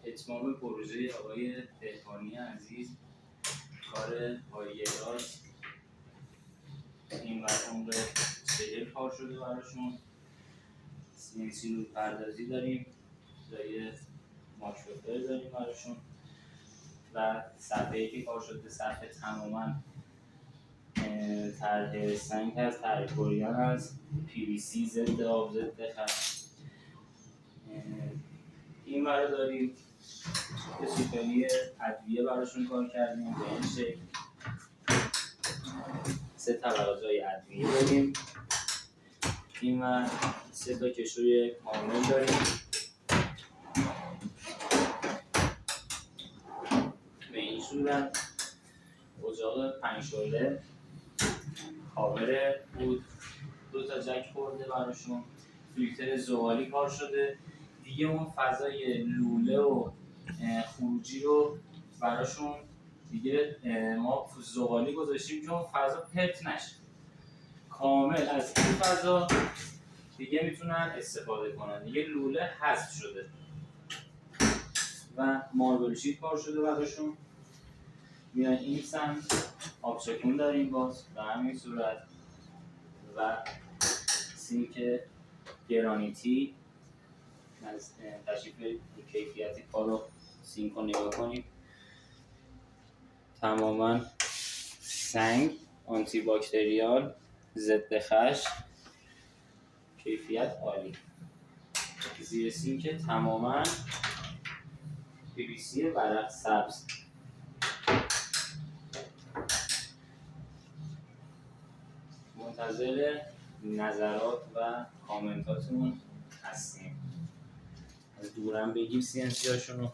اتمام پروژه آقای دهقانی عزیز، کار پایگرات این عمر 40 کار شده براشون. CNC رو پردازی داریم، جای ماکروفر داریم براشون و صفحه‌ای که کار شده صفحه تماما طرح سنگ هست، طرح کوریان هست، PVC ضد آب ضد خط. این ور داریم که سوپری ادویه براشون کار کردیم به این شکل. 3 طبقه جای ادویه داریم. این ور 3 تا کشوی کامل داریم. به این صورت اجاق 5 شعله کاور بود، 2 تا جک خورده براشون، فیلتر زغالی کار شده. دیگه اون فضای لوله و خروجی رو براشون دیگه ما زغالی گذاشتیم که اون فضا پرت نشه. کامل از این فضا دیگه میتونن استفاده کنن. دیگه لوله حذف شده و ماربل شیت کار شده براشون. میان این سمت آبشکون داریم باز به همین صورت و سینک گرانیتی. از تشریف کیفیتی کار رو سینک رو نگاه کنید. تماما سنگ، آنتی باکتریال، ضد خش، کیفیت عالی. زیر سینک تماما PVC ورق سبز. منتظر نظرات و کامنتاتون هستیم. از دورم بگیم CNC هاشونو.